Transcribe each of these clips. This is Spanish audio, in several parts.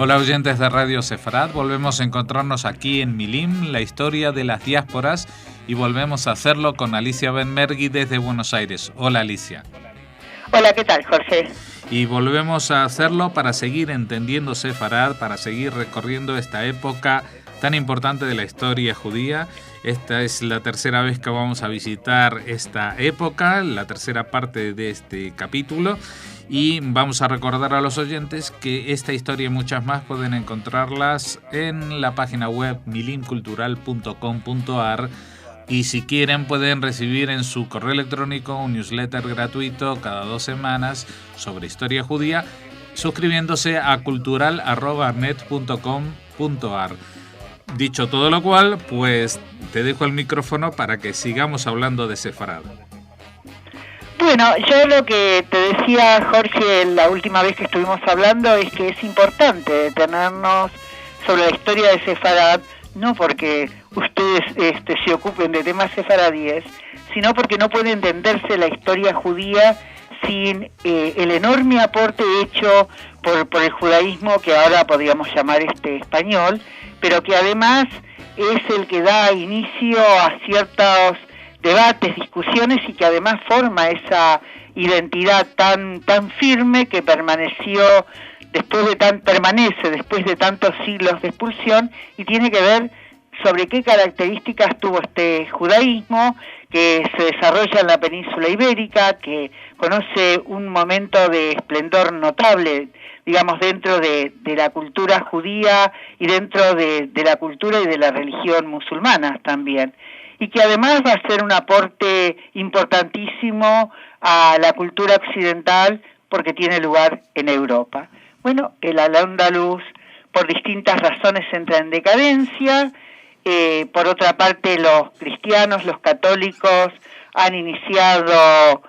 Hola oyentes de Radio Sefarad, volvemos a encontrarnos aquí en Milim, la historia de las diásporas, y volvemos a hacerlo con Alicia Benmergui desde Buenos Aires. Hola Alicia. Hola, ¿qué tal, Jorge? Y volvemos a hacerlo para seguir entendiendo Sefarad, para seguir recorriendo esta época tan importante de la historia judía. Esta es la tercera vez que vamos a visitar esta época, la tercera parte de este capítulo. Y vamos a recordar a los oyentes que esta historia y muchas más pueden encontrarlas en la página web milimcultural.com.ar, y si quieren pueden recibir en su correo electrónico un newsletter gratuito cada 2 semanas sobre historia judía, suscribiéndose a cultural@net.com.ar. Dicho todo lo cual, pues te dejo el micrófono para que sigamos hablando de Sefarad. Bueno, yo lo que te decía, Jorge, la última vez que estuvimos hablando es que es importante detenernos sobre la historia de Sefarad, no porque ustedes se ocupen de temas sefaradíes, sino porque no puede entenderse la historia judía sin el enorme aporte hecho por el judaísmo, que ahora podríamos llamar español, pero que además es el que da inicio a ciertos debates, discusiones, y que además forma esa identidad tan firme que permanece después de tantos siglos de expulsión, y tiene que ver sobre qué características tuvo este judaísmo que se desarrolla en la península ibérica, que conoce un momento de esplendor notable, digamos, dentro de la cultura judía y dentro de la cultura y de la religión musulmana también, y que además va a ser un aporte importantísimo a la cultura occidental porque tiene lugar en Europa. Bueno, el Al-Ándalus por distintas razones entra en decadencia. Por otra parte, los cristianos, los católicos han iniciado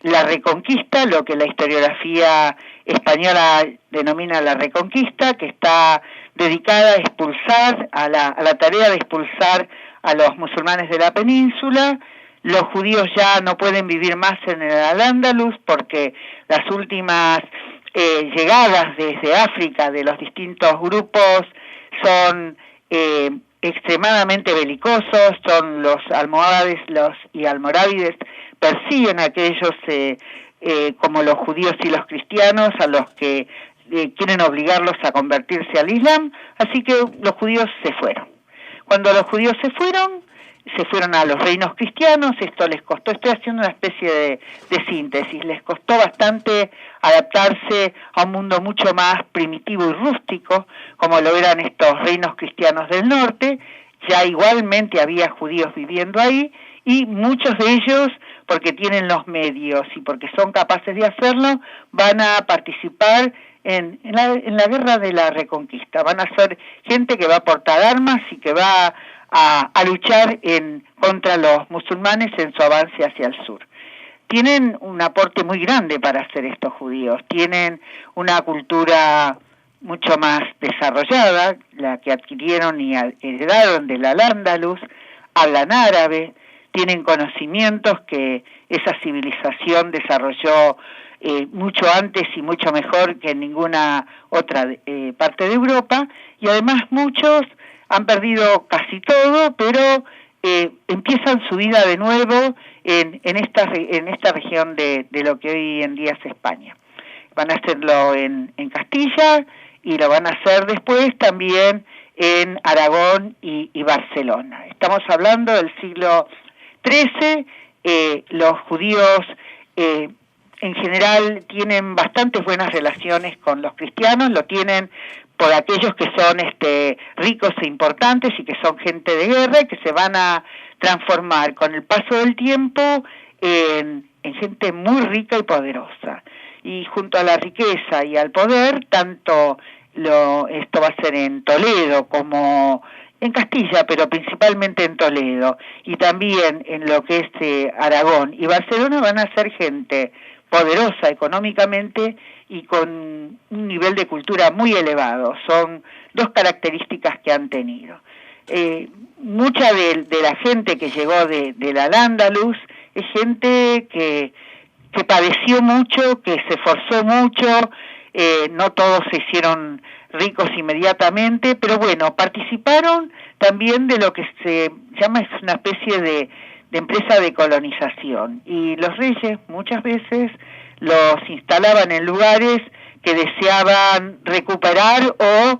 la Reconquista, lo que la historiografía española denomina la Reconquista, que está dedicada a expulsar, a la tarea de expulsar a los musulmanes de la península. Los judíos ya no pueden vivir más en el Al-Ándalus porque las últimas llegadas desde África de los distintos grupos son extremadamente belicosos, son los almohávides y almorávides, persiguen a aquellos como los judíos y los cristianos, a los que quieren obligarlos a convertirse al Islam, así que los judíos se fueron. Cuando los judíos se fueron a los reinos cristianos. Esto les costó, estoy haciendo una especie de síntesis, les costó bastante adaptarse a un mundo mucho más primitivo y rústico, como lo eran estos reinos cristianos del norte. Ya igualmente había judíos viviendo ahí, y muchos de ellos, porque tienen los medios y porque son capaces de hacerlo, van a participar en la guerra de la Reconquista. Van a ser gente que va a portar armas y que va a luchar contra los musulmanes en su avance hacia el sur. Tienen un aporte muy grande para hacer estos judíos, tienen una cultura mucho más desarrollada, la que adquirieron y heredaron del Al-Ándalus, hablan árabe, tienen conocimientos que esa civilización desarrolló mucho antes y mucho mejor que en ninguna otra parte de Europa, y además muchos han perdido casi todo, pero empiezan su vida de nuevo en esta región de lo que hoy en día es España. Van a hacerlo en Castilla, y lo van a hacer después también en Aragón y Barcelona. Estamos hablando del siglo XIII. Los judíos en general tienen bastantes buenas relaciones con los cristianos, lo tienen por aquellos que son ricos e importantes y que son gente de guerra, y que se van a transformar con el paso del tiempo en gente muy rica y poderosa. Y junto a la riqueza y al poder, esto va a ser en Toledo como en Castilla, pero principalmente en Toledo, y también en lo que es Aragón y Barcelona, van a ser gente poderosa económicamente y con un nivel de cultura muy elevado. Son dos características que han tenido. Mucha de la gente que llegó del Al-Ándalus es gente que padeció mucho, que se esforzó mucho, no todos se hicieron ricos inmediatamente, pero bueno, participaron también de lo que se llama, es una especie de empresa de colonización, y los reyes muchas veces los instalaban en lugares que deseaban recuperar o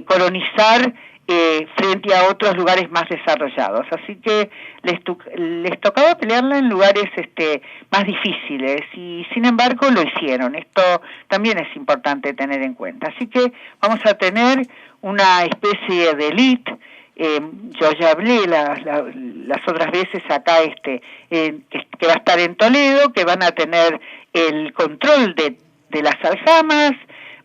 colonizar frente a otros lugares más desarrollados, así que les tocaba pelearla en lugares más difíciles, y sin embargo lo hicieron. Esto también es importante tener en cuenta. Así que vamos a tener una especie de élite. Yo ya hablé las otras veces acá que va a estar en Toledo, que van a tener el control de las aljamas,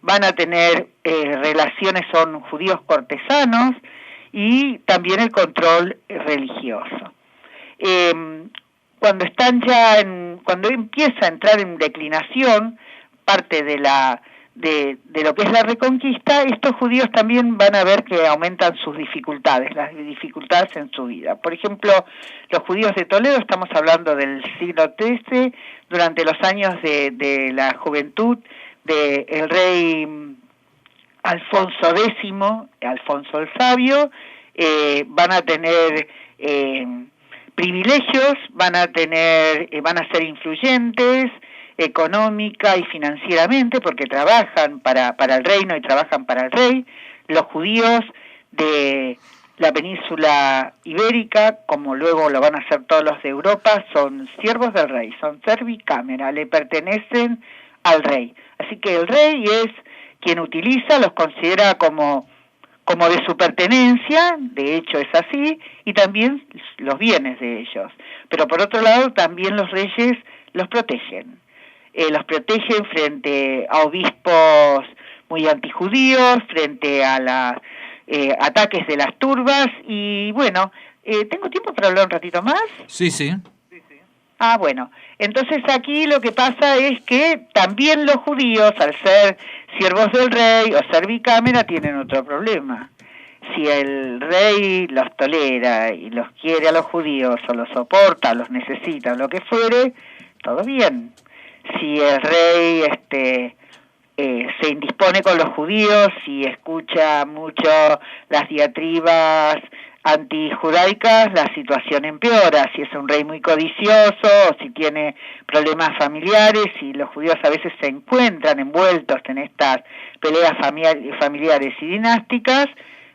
van a tener relaciones, son judíos cortesanos, y también el control religioso. Cuando cuando empieza a entrar en declinación parte de lo que es la Reconquista, estos judíos también van a ver que aumentan sus dificultades, las dificultades en su vida. Por ejemplo, los judíos de Toledo, estamos hablando del siglo XIII, durante los años de la juventud del rey Alfonso X, Alfonso el Sabio, van a tener privilegios, van a ser influyentes económica y financieramente, porque trabajan para el reino y trabajan para el rey. Los judíos de la península ibérica, como luego lo van a hacer todos los de Europa, son siervos del rey, son servicamera, le pertenecen al rey. Así que el rey es quien utiliza, los considera como de su pertenencia, de hecho es así, y también los bienes de ellos. Pero por otro lado, también los reyes los protegen. Los protegen frente a obispos muy antijudíos, frente a los ataques de las turbas, y bueno, ¿tengo tiempo para hablar un ratito más? Sí, sí. Ah, bueno, entonces aquí lo que pasa es que también los judíos, al ser siervos del rey o servicámara, tienen otro problema. Si el rey los tolera y los quiere a los judíos, o los soporta, los necesita, o lo que fuere, todo bien. Si el rey se indispone con los judíos, si escucha mucho las diatribas antijudaicas, la situación empeora. Si es un rey muy codicioso, o si tiene problemas familiares, y los judíos a veces se encuentran envueltos en estas peleas familiares y dinásticas,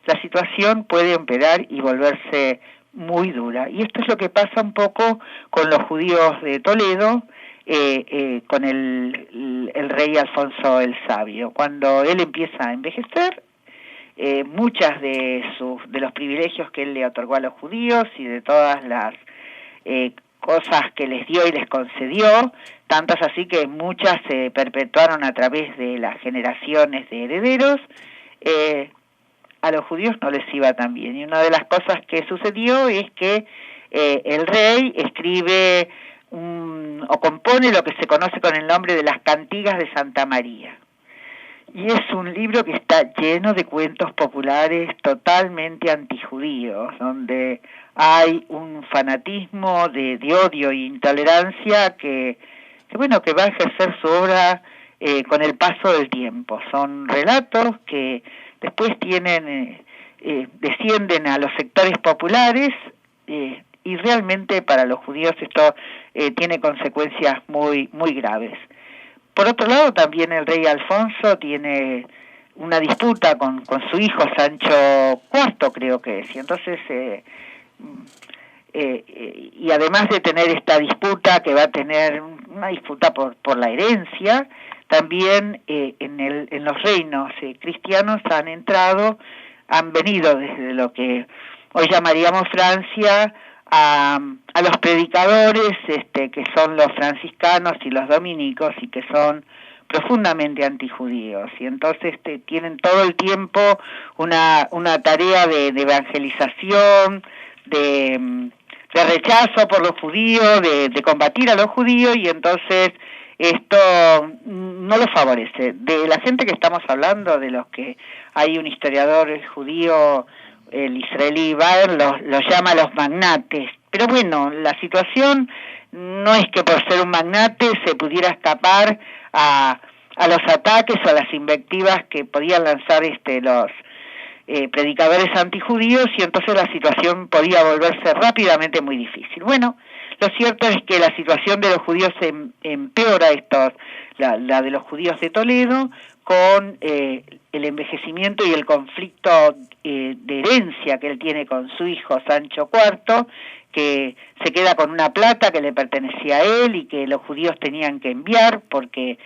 la situación puede empeorar y volverse muy dura. Y esto es lo que pasa un poco con los judíos de Toledo, con el rey Alfonso el Sabio. Cuando él empieza a envejecer, muchas de los privilegios que él le otorgó a los judíos y de todas las cosas que les dio y les concedió, tantas así que muchas se perpetuaron a través de las generaciones de herederos, a los judíos no les iba tan bien. Y una de las cosas que sucedió es que el rey escribe o compone lo que se conoce con el nombre de las Cantigas de Santa María. Y es un libro que está lleno de cuentos populares totalmente antijudíos, donde hay un fanatismo de odio e intolerancia que va a ejercer su obra con el paso del tiempo. Son relatos que después descienden a los sectores populares, y realmente para los judíos esto tiene consecuencias muy, muy graves. Por otro lado, también el rey Alfonso tiene una disputa con su hijo Sancho IV, creo que es, y entonces y además de tener esta disputa, que va a tener una disputa por la herencia, también en los reinos cristianos han venido desde lo que hoy llamaríamos Francia a los predicadores, que son los franciscanos y los dominicos, y que son profundamente antijudíos, y entonces tienen todo el tiempo una tarea de evangelización, de rechazo por los judíos, de combatir a los judíos, y entonces esto no lo favorece. De la gente que estamos hablando, de los que hay un historiador judío, el israelí Baer, los llama los magnates, pero bueno, la situación no es que por ser un magnate se pudiera escapar a a los ataques o a las invectivas que podían lanzar los predicadores antijudíos, y entonces la situación podía volverse rápidamente muy difícil. Bueno, lo cierto es que la situación de los judíos empeora, la de los judíos de Toledo, con el envejecimiento y el conflicto de herencia que él tiene con su hijo Sancho IV, que se queda con una plata que le pertenecía a él y que los judíos tenían que enviar porque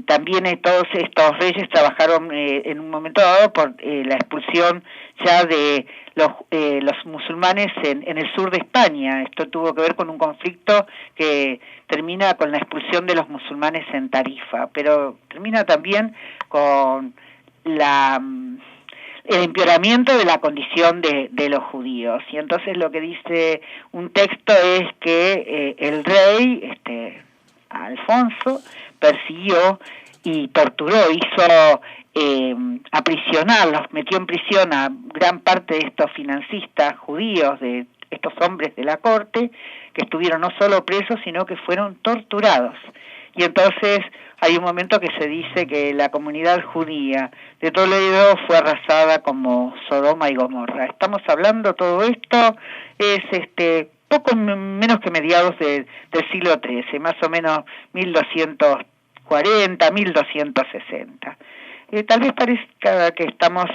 también todos estos reyes trabajaron en un momento dado por la expulsión ya de los musulmanes en el sur de España. Esto tuvo que ver con un conflicto que termina con la expulsión de los musulmanes en Tarifa, pero termina también con el empeoramiento de la condición de los judíos. Y entonces lo que dice un texto es que el rey, Alfonso, persiguió y torturó, hizo aprisionarlos, metió en prisión a gran parte de estos financistas judíos, de estos hombres de la corte, que estuvieron no solo presos, sino que fueron torturados. Y entonces hay un momento que se dice que la comunidad judía de Toledo fue arrasada como Sodoma y Gomorra. Estamos hablando, todo esto es poco menos que mediados del siglo XIII, más o menos 1240, 1260. Tal vez parezca que estamos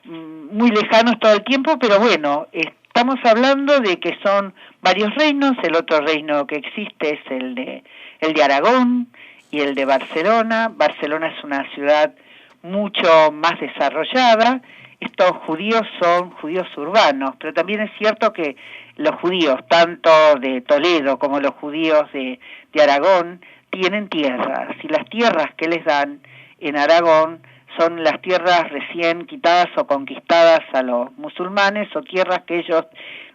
muy lejanos todo el tiempo, pero bueno, estamos hablando de que son varios reinos. El otro reino que existe es el de Aragón y el de Barcelona. Barcelona es una ciudad mucho más desarrollada. Estos judíos son judíos urbanos, pero también es cierto que los judíos, tanto de Toledo como los judíos de Aragón, tienen tierras, y las tierras que les dan en Aragón son las tierras recién quitadas o conquistadas a los musulmanes, o tierras que ellos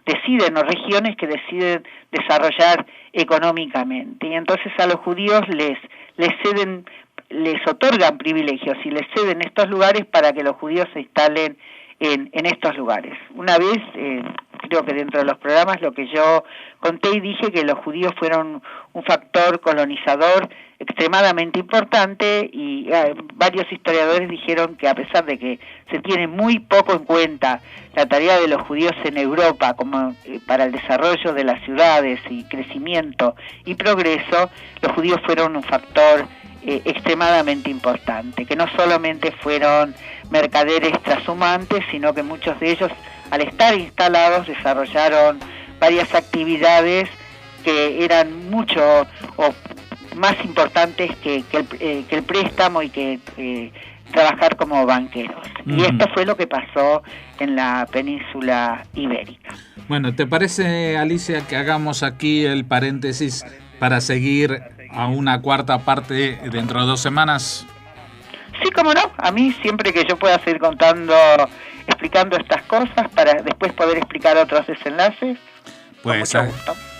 deciden, o regiones que deciden desarrollar económicamente. Y entonces a los judíos les otorgan privilegios y les ceden estos lugares para que los judíos se instalen en estos lugares. Una vez, creo que dentro de los programas, lo que yo conté y dije que los judíos fueron un factor colonizador extremadamente importante, y varios historiadores dijeron que a pesar de que se tiene muy poco en cuenta la tarea de los judíos en Europa como para el desarrollo de las ciudades y crecimiento y progreso, los judíos fueron un factor extremadamente importante, que no solamente fueron mercaderes trashumantes, sino que muchos de ellos, al estar instalados, desarrollaron varias actividades que eran mucho o más importantes que el préstamo y que trabajar como banqueros. Y esto fue lo que pasó en la península ibérica. Bueno, ¿te parece, Alicia, que hagamos aquí el paréntesis para seguir a una cuarta parte dentro de 2 semanas? Sí, cómo no. A mí, siempre que yo pueda seguir explicando estas cosas para después poder explicar otros desenlaces,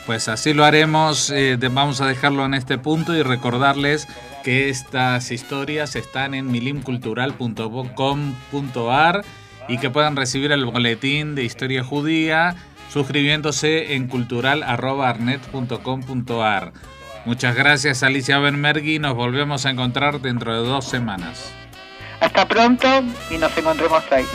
pues así lo haremos. Vamos a dejarlo en este punto y recordarles que estas historias están en milimcultural.com.ar y que puedan recibir el boletín de historia judía suscribiéndose en cultural@arnet.com.ar. Muchas gracias, Alicia Benmergui. Nos volvemos a encontrar dentro de 2 semanas. Hasta pronto y nos encontremos ahí.